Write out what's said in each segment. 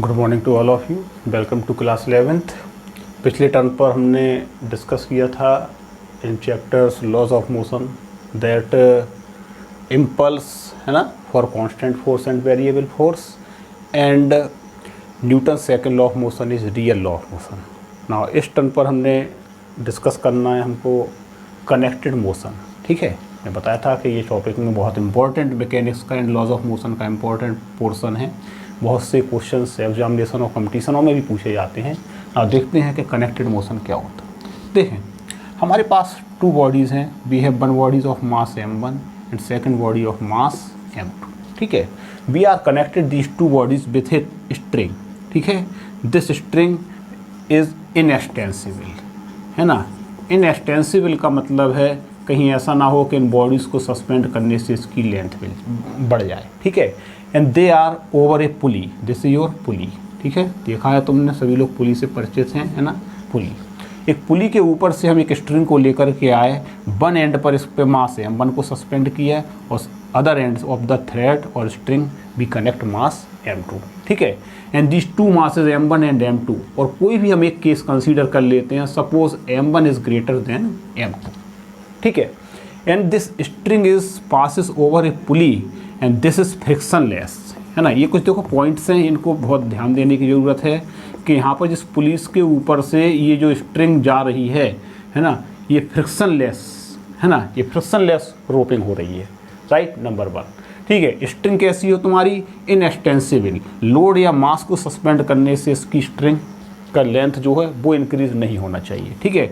Good morning to all of you. Welcome to class 11th। पिछले term पर हमने discuss किया था इन chapters laws of motion that impulse है ना for constant force and variable force and Newton second law of motion is real law of motion. ना इस टर्म पर हमने डिस्कस करना है हमको कनेक्टेड मोशन। ठीक है, मैं बताया था कि ये टॉपिक में बहुत इंपॉर्टेंट मैकेनिक्स का एंड लॉज ऑफ मोशन का इंपॉर्टेंट पोर्शन है। बहुत से क्वेश्चंस एग्जामिनेशन और कॉम्पिटिशनों में भी पूछे जाते हैं। अब देखते हैं कि कनेक्टेड मोशन क्या होता है। देखें, हमारे पास टू बॉडीज़ हैं। We have one bodies of mass m1 and second body of mass m2। ठीक है, we are connected these two bodies with a string. ठीक है, दिस स्ट्रिंग इज़ इनएक्सटेंसिबल, है ना। इनएक्सटेंसिबल का मतलब है कहीं ऐसा ना हो कि इन बॉडीज़ को सस्पेंड करने से इसकी लेंथ बढ़ जाए। ठीक है, and they are over a pulley. This is your pulley. ठीक है, देखा है तुमने, सभी लोग पुली से परिचित हैं, है ना। पुली, एक पुली के ऊपर से हम एक स्ट्रिंग को लेकर के आए, वन एंड पर इस पे मास है m1 को सस्पेंड किया और other end of the thread और स्ट्रिंग भी कनेक्ट मास m2। ठीक है, and this two masses m1 and m2। और कोई भी हम एक केस कंसीडर कर लेते हैं, suppose m1 is greater than m2। ठीक है, and this string is passes over a pulley and this is frictionless, है ना। ये कुछ देखो पॉइंट्स हैं, इनको बहुत ध्यान देने की ज़रूरत है कि यहाँ पर जिस पुलिस के ऊपर से ये जो स्ट्रिंग जा रही है ना, ये फ्रिक्शनलेस, है ना। ये फ्रिक्शनलेस रोपिंग हो रही है, राइट, नंबर 1। ठीक है, स्ट्रिंग कैसी हो तुम्हारी, इनएक्सटेंसिबल। लोड या मास को सस्पेंड करने से इसकी स्ट्रिंग का लेंथ जो है वो इंक्रीज नहीं होना चाहिए। ठीक है,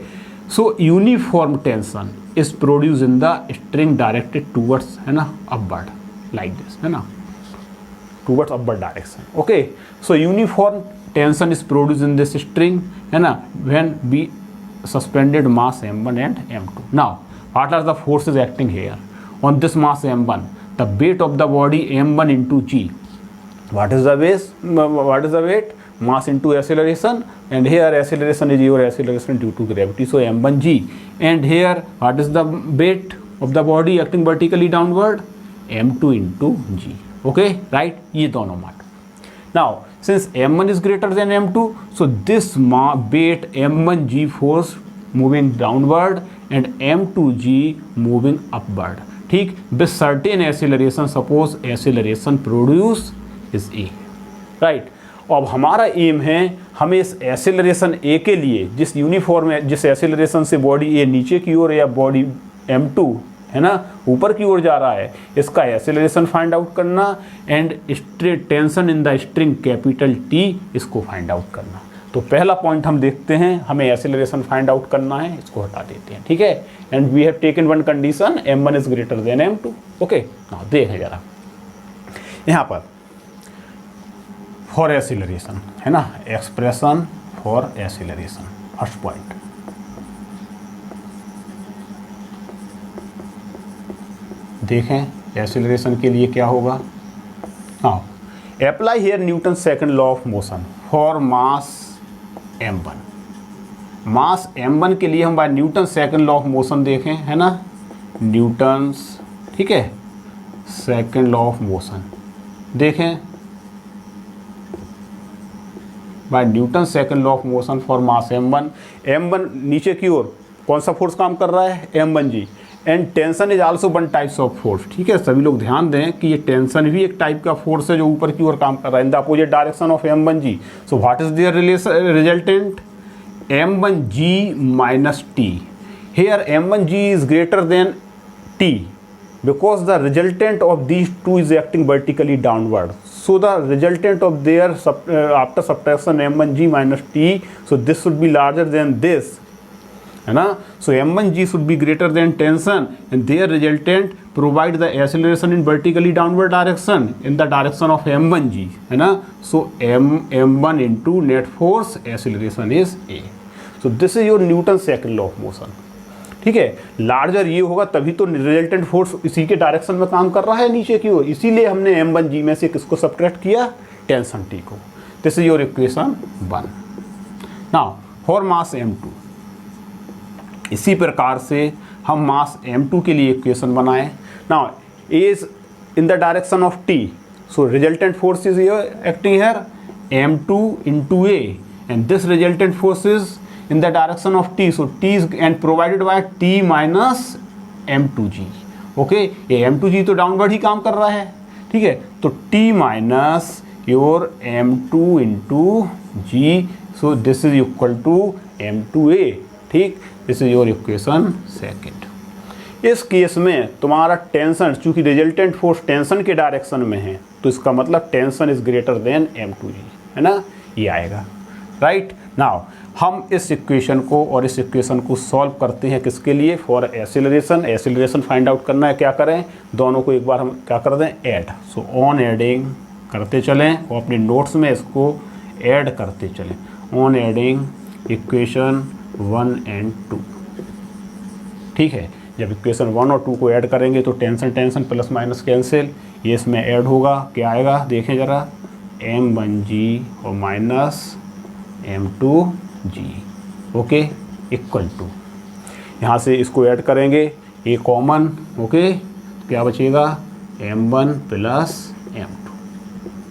सो uniform tension is produce in the string directed towards, है ना, अपवर्ड, लाइक दिस, है ना, towards upward direction. Okay, so uniform tension is produce in this string, है ना, when be suspended mass m1 and m2. Now, what are the forces acting here on this mass m1? The weight of the body m1 into g. What is the weight? What is the weight? Mass into acceleration, and here acceleration is your acceleration due to gravity, so m1g. And here what is the weight of the body acting vertically downward? m2 into g. Okay, right? ये दोनों मान। Now, since m1 is greater than m2, so this weight m1g force moving downward and m2g moving upward. ठीक, with certain acceleration, suppose acceleration produce is a, right? अब हमारा M है हमें इस acceleration ए के लिए जिस यूनिफॉर्म है, जिस एसेलरेशन से बॉडी ए नीचे की ओर या बॉडी m2 है ना ऊपर की ओर जा रहा है, इसका एसेलरेशन फाइंड आउट करना and tension in the string capital T इसको फाइंड आउट करना। तो पहला पॉइंट हम देखते हैं, हमें एसेलरेशन फाइंड आउट करना है, इसको हटा देते हैं। ठीक है, and we have taken one condition, m1 is greater than m2। Okay, now देखें जरा यहाँ पर फॉर एसेलरेशन, है ना, expression for acceleration. First point, देखें एसेलरेशन के लिए क्या होगा। हाँ, apply here Newton second law of motion for mass m1। Mass m1 के लिए हम by Newton second law of motion देखें, है ना, न्यूटन्स, ठीक है, सेकंड लॉ ऑफ मोशन देखें, bye Newton second law of motion for mass m1 नीचे की ओर कौन सा फोर्स काम कर रहा है, m1g, and tension is also one types of force. ठीक है, सभी लोग ध्यान दें कि ये टेंशन भी एक टाइप का फोर्स है जो ऊपर की ओर काम कर रहा है in the opposite direction of m1g। So what is their resultant, m1g minus t। Here m1g is greater than t because the resultant of these two is acting vertically downward. So the resultant of their after subtraction m1g minus t, so this should be larger than this, है ना। So m1g should be greater than tension and their resultant provide the acceleration in vertically downward direction in the direction of m1g, है ना। So m1 into net force acceleration is a. So this is your Newton's second law of motion। ठीक है, larger ये होगा तभी तो resultant force इसी के डायरेक्शन में काम कर रहा है नीचे की ओर, इसीलिए हमने m1g में से किसको सब्ट्रैक्ट किया, टेंशन t को। This is your equation 1। Now for mass m2, इसी प्रकार से हम मास m2 के लिए इक्वेशन बनाए। Now A is in the direction of t, so resultant force is here acting here m2 into a and this resultant force is in the direction of t, so t is and provided by t minus m2g. Okay, ये m2g तो downward ही काम कर रहा है, ठीक है, तो t minus your m2 into g, so this is equal to m2a, ठीक, this is your equation second. इस केस में तुम्हारा टेंशन, चूंकि रिजल्टेंट फोर्स टेंशन के डायरेक्शन में है, तो इसका मतलब tension is greater then m2g, है ना, ये आएगा, राइट। नाउ हम इस इक्वेशन को और इस इक्वेशन को सॉल्व करते हैं किसके लिए, for acceleration. Acceleration find out करना है, क्या करें, दोनों को एक बार हम क्या कर दें, ऐड। सो ऑन एडिंग करते चलें और अपने नोट्स में इसको ऐड करते चलें, ऑन एडिंग इक्वेशन 1 and 2, ठीक है। जब इक्वेशन 1 और 2 को ऐड करेंगे तो tension tension plus minus cancel, ये इसमें ऐड होगा, क्या आएगा देखें ज़रा, m1g और minus m2g, okay, equal to, यहाँ से इसको ऐड करेंगे, ए कॉमन, ओके, क्या बचेगा, m1 plus m2।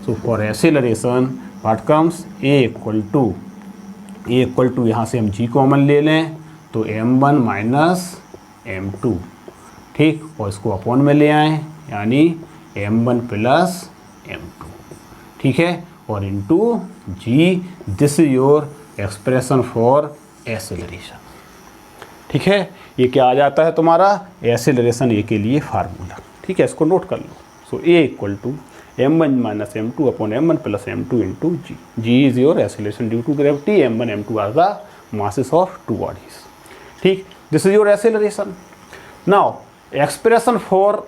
So for acceleration what comes, a equal to यहाँ से हम g कॉमन ले लें तो m1 माइनस m2, ठीक, और इसको अपॉन में ले आएँ, यानी m1 प्लस m2, ठीक है, और into g, this is your expression for acceleration, ठीक है। ये क्या आ जाता है तुम्हारा, एक्सेलरेशन ए के लिए फार्मूला, ठीक है, इसको नोट कर लो। So a equal to m1 minus m2 upon m1 plus m2 into g, g is your acceleration due to gravity, m1 m2 are the masses of two bodies, ठीक, this is your acceleration. Now expression for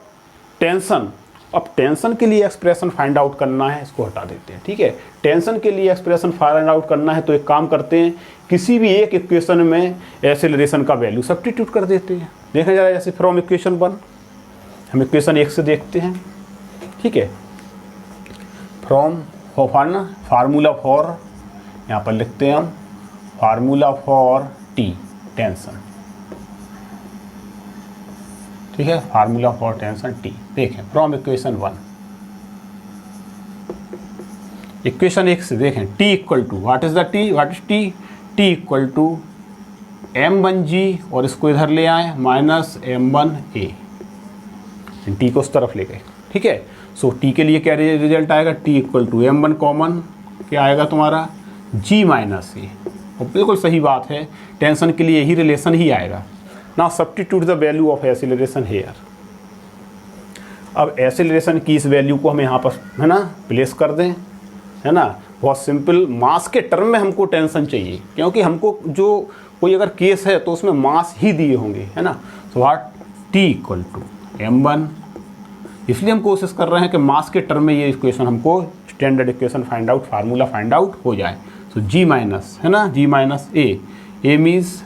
tension, अब tension के लिए expression find out करना है, इसको हटा देते हैं, ठीक है। टेंशन के लिए एक्सप्रेशन फाइंड आउट करना है तो एक काम करते हैं, किसी भी एक इक्वेशन में एक्सेलरेशन का वैल्यू सब्स्टिट्यूट कर देते हैं। देखें जरा, जैसे फ्रॉम इक्वेशन 1, हम इक्वेशन 1 से देखते हैं, ठीक है, फ्रॉम फार्मूला फॉर, यहाँ पर लिखते हैं हम फार्मूला फॉर टी, टेंशन, ठीक है, फार्मूला फॉर टेंशन टी। देखें फ्रॉम इक्वेशन 1, इक्वेशन 1 से देखें, T equal to what is the T, what is T, T equal to m1g और इसको इधर ले आए माइनस m1a, टी को उस तरफ ले गए, ठीक है। सो टी के लिए क्या रिजल्ट आएगा, T equal to m1 common, क्या आएगा तुम्हारा, g माइनस ए, और बिल्कुल सही बात है, टेंशन के लिए यही रिलेशन ही आएगा। Now substitute the value of acceleration here. अब एक्सेलरेशन की इस वैल्यू को हम यहाँ पर, है ना, प्लेस कर दें, है ना, बहुत सिंपल, मास के टर्म में हमको टेंशन चाहिए, क्योंकि हमको जो कोई अगर केस है तो उसमें मास ही दिए होंगे, है ना। So what, T equal to m1, इसलिए हम कोशिश कर रहे हैं कि मास के टर्म में ये इक्वेशन हमको standard equation find out, formula find out हो जाए। सो जी माइनस, है ना, g minus a means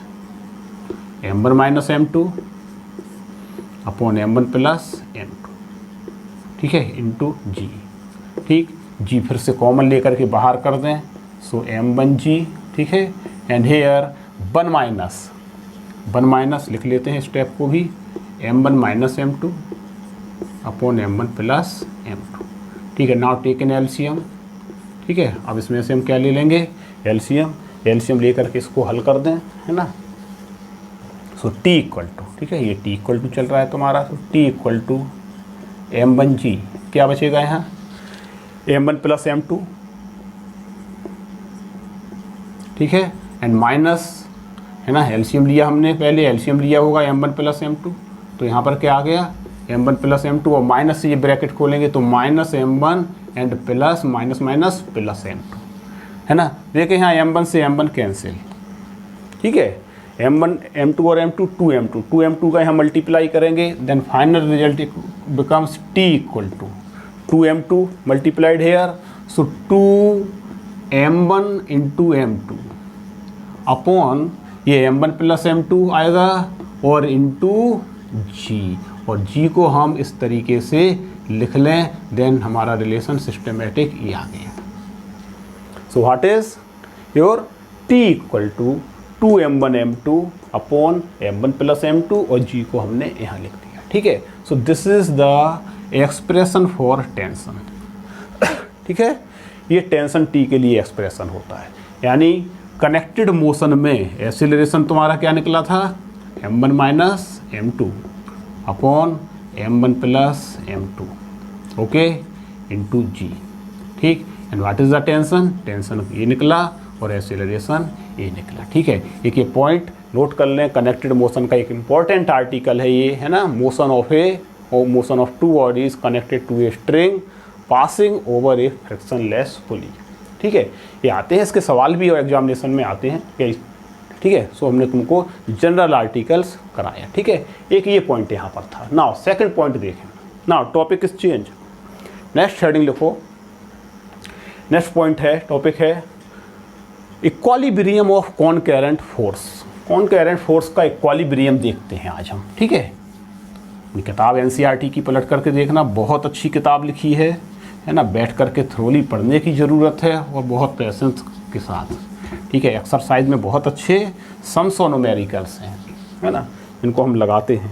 m1 minus m2 upon m1 plus m2, ठीक है, इंटू जी, ठीक, जी फिर से कॉमन लेकर के बाहर कर दें, सो m1g, ठीक है, एंड हेयर 1 माइनस लिख लेते हैं स्टेप को भी, m1 minus m2 upon m1 plus m2, ठीक है। नाउ टेक इन एलसीएम, ठीक है, अब इसमें से हम क्या ले लेंगे, एलसीएम लेकर के इसको हल कर दें, है ना। सो टी इक्वल टू, ठीक है, ये टी इक्वल टू चल रहा है तुम्हारा, तो टी इक्वल टू m1g, क्या बचेगा यहाँ, m1 प्लस m2, ठीक है, एंड माइनस, है ना, एलसीएम लिया हमने, पहले एलसीएम लिया होगा m1 प्लस m2, तो यहाँ पर क्या आ गया, m1 प्लस m2 और माइनस से ये ब्रैकेट खोलेंगे तो minus m1 and plus minus minus plus m2, है ना। देखिए यहाँ m1 से m1 कैंसिल, ठीक है, m1 m2 और m2 2m2 का यहाँ मल्टीप्लाई करेंगे, then final result becomes t equal to 2m2 multiplied here, so 2m1 into m2 upon ये m1 प्लस m2 आएगा और इंटू g, और g को हम इस तरीके से लिख लें, देन हमारा रिलेशन सिस्टमेटिक ये आ गया। So what is your t equal to 2m1 m2 upon m1 plus m2 और g को हमने यहाँ लिख दिया, ठीक है। सो this is the expression for tension, ठीक है। ये टेंशन टी के लिए एक्सप्रेशन होता है। यानी कनेक्टेड मोशन में एक्सीलरेशन तुम्हारा क्या निकला था, m1 minus m2 upon m1 plus m2, okay, into g, ठीक। And what is the tension, tension ये निकला और एक्सीलरेशन ये निकला, ठीक है। एक ये पॉइंट नोट कर लें, कनेक्टेड मोशन का एक इंपॉर्टेंट आर्टिकल है ये, है ना, motion of two bodies connected to a string passing over a frictionless pulley, ठीक है। ये आते हैं, इसके सवाल भी और एग्जामिनेशन में आते हैं, ठीक है। सो हमने तुमको जनरल आर्टिकल्स कराया, ठीक है। एक ये पॉइंट यहाँ पर था। नाउ सेकंड पॉइंट देखें, now topic is change, next heading लिखो, नेक्स्ट पॉइंट है, टॉपिक है इक्विलिब्रियम ऑफ कॉनकरेंट फोर्स। कॉनकरेंट फोर्स का इक्विलिब्रियम देखते हैं आज हम, ठीक है। किताब एनसीईआरटी की पलट करके देखना, बहुत अच्छी किताब लिखी है ना, बैठ करके थ्रोली पढ़ने की ज़रूरत है और बहुत पेशेंस के साथ, ठीक है। एक्सरसाइज में बहुत अच्छे सम्स और न्यूमेरिकल्स हैं, है ना, इनको हम लगाते हैं।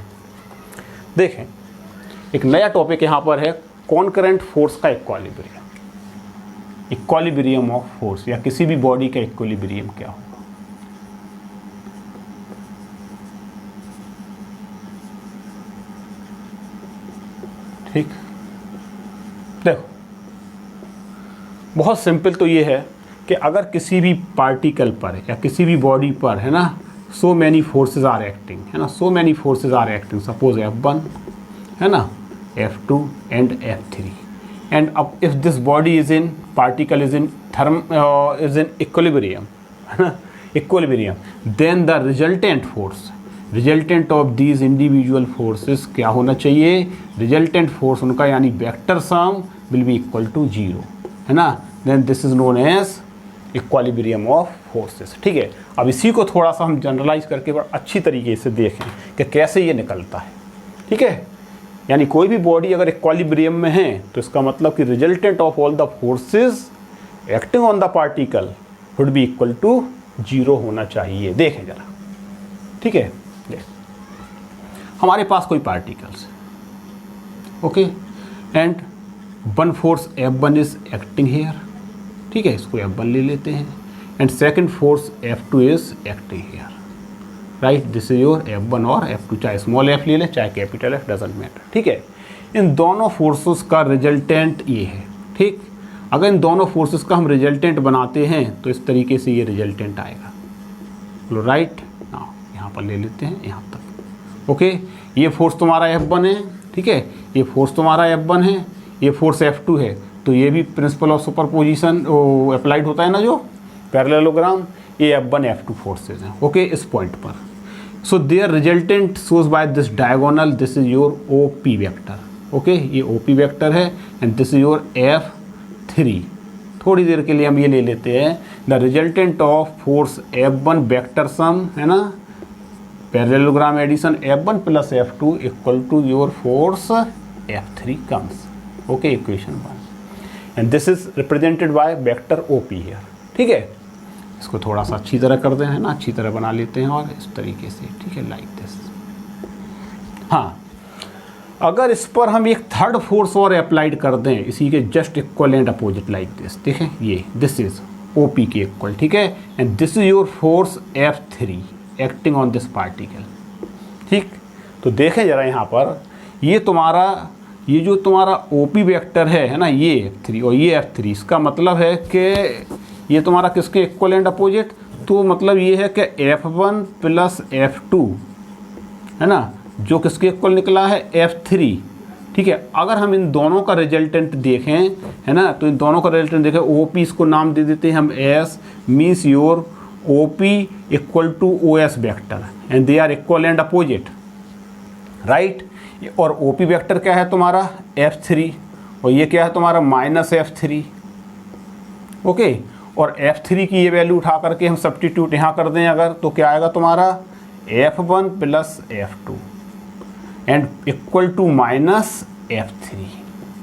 देखें, एक नया टॉपिक यहाँ पर है कॉनकरेंट फोर्स का इक्विलिब्रियम। इक्विलिब्रियम ऑफ फोर्स या किसी भी बॉडी का इक्विलिब्रियम क्या होगा। ठीक, देखो बहुत सिंपल तो ये है कि अगर किसी भी पार्टिकल पर या किसी भी बॉडी पर, है ना, so many forces are acting, है ना, so many forces are acting, suppose F1, है ना, F2 and F3, and if this body is in particle is in equilibrium, equilibrium, then the resultant of these individual forces क्या होना चाहिए, resultant force उनका यानी vector sum will be equal to 0, है ना, then this is known as equilibrium of forces, ठीक है। अब इसी को थोड़ा सा हम जनरलाइज करके बड़ा अच्छी तरीके से देखें कि कैसे ये निकलता है, ठीक है। यानी कोई भी बॉडी अगर इक्विलिब्रियम में है तो इसका मतलब कि resultant of all the forces acting on the particle would be equal to 0 होना चाहिए। देखें जरा, ठीक है, देख हमारे पास कोई particles, okay, and one force F1 is acting here, ठीक है, इसको F1 ले लेते हैं, and second force F2 is acting here, right, this is your F1 और F2, चाहे स्मॉल f ले लें चाहे कैपिटल F, डजेंट मैटर, ठीक है। इन दोनों फोर्सेस का रिजल्टेंट ये है, ठीक। अगर इन दोनों फोर्सेस का हम रिजल्टेंट बनाते हैं तो इस तरीके से ये रिजल्टेंट आएगा, बोलो राइट। नाउ यहाँ पर ले लेते हैं यहाँ तक, ओके। ये फोर्स तुम्हारा F1 है, ठीक है, ये फोर्स तुम्हारा F1 है, ये फोर्स F2 है, तो ये भी प्रिंसिपल ऑफ सुपरपोजिशन अप्लाइड होता है ना, जो पैरेललोग्राम, ये F1 F2 फोर्सेज हैं, ओके, इस पॉइंट पर। So there resultant shows by this diagonal, this is your OP vector, okay, ये OP वेक्टर है, and this is your F3। थोड़ी देर के लिए हम ये ले लेते हैं, the resultant of force F1 vector sum, है ना, parallelogram addition F1 plus F2 equal to your force F3 comes, okay, equation 1, and this is represented by vector OP here, ठीक है। इसको थोड़ा सा अच्छी तरह करते हैं ना, अच्छी तरह बना लेते हैं और इस तरीके से, ठीक है, लाइक दिस। हाँ, अगर इस पर हम एक थर्ड फोर्स और अप्लाइड कर दें, इसी के just equal and opposite like this, ठीक है, ये दिस इज OP के इक्वल, ठीक है, and this is your force F3 acting on this particle, ठीक। तो देखें जरा यहाँ पर, ये जो तुम्हारा OP वेक्टर है ना, ये F3 और ये F3, इसका मतलब है कि ये तुम्हारा किसके इक्वल एंड अपोजिट, तो मतलब ये है कि F1 प्लस F2, है ना, जो किसके इक्वल निकला है F3, ठीक है। अगर हम इन दोनों का रिजल्टेंट देखें, है ना, तो इन दोनों का रिजल्टेंट देखें, OP इसको नाम दे देते हैं हम S, means your OP equal to OS vector, and they are equal and opposite, right. और OP वेक्टर क्या है तुम्हारा F3, और ये क्या है तुम्हारा माइनस F3, ओके। और F3 की ये वैल्यू उठा करके हम सब्स्टिट्यूट यहाँ कर दें अगर, तो क्या आएगा तुम्हारा F1 plus F2 and equal to minus F3।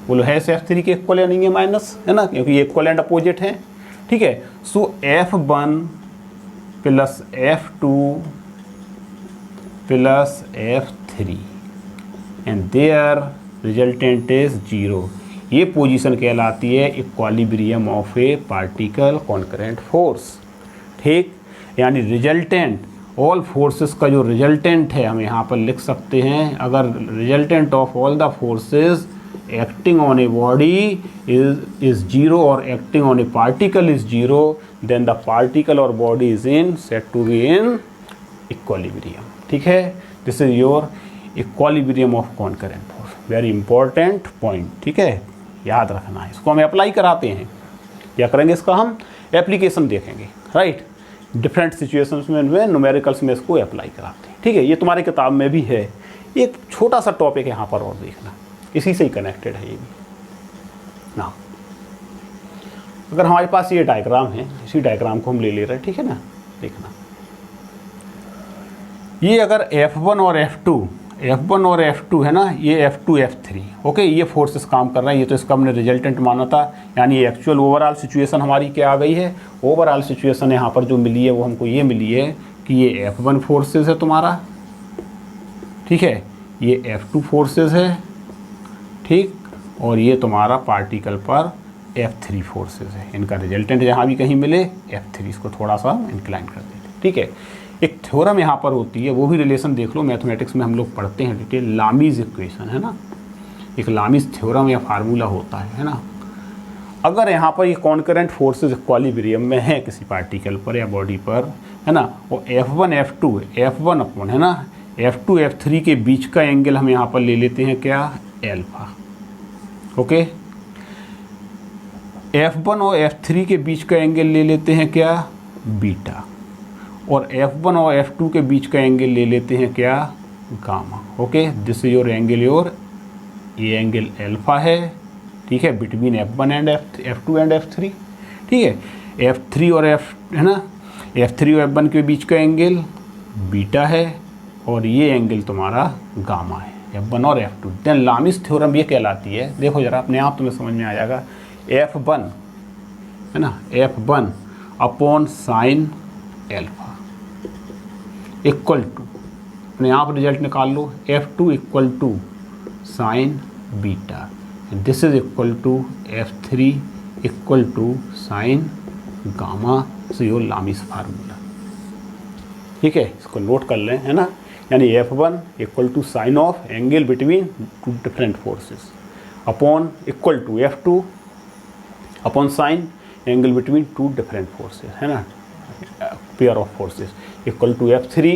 बोलो है इस F3 के इक्वल या नहीं है, माइनस, है ना, क्योंकि ये इक्वल एंड अपोजिट है, ठीक है। So F1 plus F2 plus F3 and there resultant is 0। ये पोजीशन कहलाती है equilibrium of a particle concurrent force. ठीक, यानी रिजल्टेंट ऑल फोर्सेस का जो रिजल्टेंट है हम यहाँ पर लिख सकते हैं, अगर resultant of all the forces acting on a body is zero or acting on a particle is zero, then the particle or body is said to be in equilibrium। ठीक है, this is your equilibrium of concurrent force, very important point। ठीक है, याद रखना है, इसको हम apply कराते हैं। क्या करेंगे, इसका हम एप्लीकेशन देखेंगे, राइट। डिफरेंट सिचुएशंस में न्यूमेरिकल्स में इसको अप्लाई कराते हैं। ठीक है, ये तुम्हारी किताब में भी है। एक छोटा सा टॉपिक यहाँ पर और देखना, इसी से ही कनेक्टेड है ये भी ना। अगर हमारे पास ये डायग्राम है, इसी डायग्राम को हम ले रहे हैं, ठीक है ना। देखना, ये अगर F1 और F2 है ना, ये F2 F3, ओके, ये फोर्सेस काम कर रहे हैं। ये तो इसका हमने रिजल्टेंट माना था, यानी ये एक्चुअल ओवरऑल सिचुएशन हमारी क्या आ गई है। ओवरऑल सिचुएशन यहाँ पर जो मिली है वो हमको ये मिली है कि ये F1 फोर्सेस है तुम्हारा, ठीक है, ये F2 फोर्सेस है, ठीक, और ये तुम्हारा पार्टिकल पर F3 फोर्सेस है। इनका रिजल्टेंट जहाँ भी कहीं मिले F3, इसको थोड़ा सा इंक्लाइन कर देते, ठीक है। एक थ्योरम यहाँ पर होती है, वो भी रिलेशन देख लो, मैथमेटिक्स में हम लोग पढ़ते हैं डिटेल, लामीज इक्वेशन है ना। एक लामीज थ्योरम या फार्मूला होता है ना। अगर यहाँ पर ये कॉन्करेंट फोर्सेस इक्विलिब्रियम में है किसी पार्टिकल पर या बॉडी पर, है ना, वो F1 F1 अपॉन, है ना, F2 F3 के बीच का एंगल हम यहाँ पर ले लेते हैं क्या, एल्फा, ओके। F1 और F3 के बीच का एंगल ले लेते हैं क्या, बीटा, और F1 और F2 के बीच का एंगल ले लेते हैं क्या, gamma, okay. This is your angle, ये एंगल एल्फा है, ठीक है, between F1 and F2 and F3, ठीक है। F3 और है ना, F3 और F1 के बीच का एंगल बीटा है, और ये एंगल तुम्हारा गामा है, F1 और F2। देन लामीज थ्योरम ये कहलाती है, देखो जरा अपने आप तुम्हें समझ में आ जाएगा, F1 है ना, F1 upon sine alpha equal to, अपने आप रिजल्ट निकाल लो, F2 equal to sine beta, this is equal to F3 equal to sine gamma. So your Lami's formula, ठीक है, इसको नोट कर लें, है ना। यानी F1 equal to sine of angle between two different forces upon equal to F2 upon sine angle between two different forces, है ना, pair of forces, equal to F3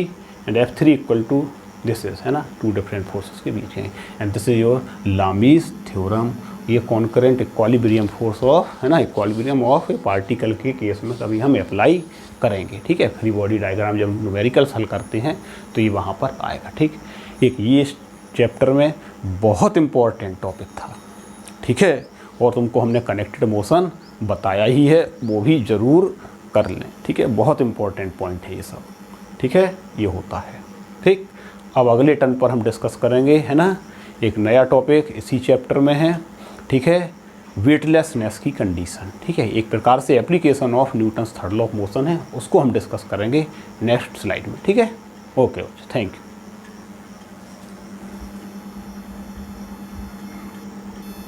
and F3 equal to this is, है ना, two different forces के बीच है। And this is your Lami's theorem. ये concurrent equilibrium force of, है ना, इक्विलिब्रियम ऑफ ए पार्टिकल के केस में कभी हम अप्लाई करेंगे, ठीक है। फ्री बॉडी डायग्राम जब न्यूमेरिकल्स हल करते हैं तो ये वहाँ पर आएगा, ठीक। एक ये चैप्टर में बहुत इम्पॉर्टेंट टॉपिक था, ठीक है, और तुमको हमने कनेक्टेड मोशन बताया ही है, वो भी ज़रूर कर लें, ठीक है। बहुत इम्पॉर्टेंट पॉइंट है ये सब, ठीक है, ये होता है, ठीक। अब अगले टर्न पर हम डिस्कस करेंगे, है ना, एक नया टॉपिक इसी चैप्टर में है, ठीक है, वेटलेसनेस की कंडीशन, ठीक है। एक प्रकार से application of Newton's third law of motion है, उसको हम डिस्कस करेंगे नेक्स्ट स्लाइड में, ठीक है। Okay, thank you.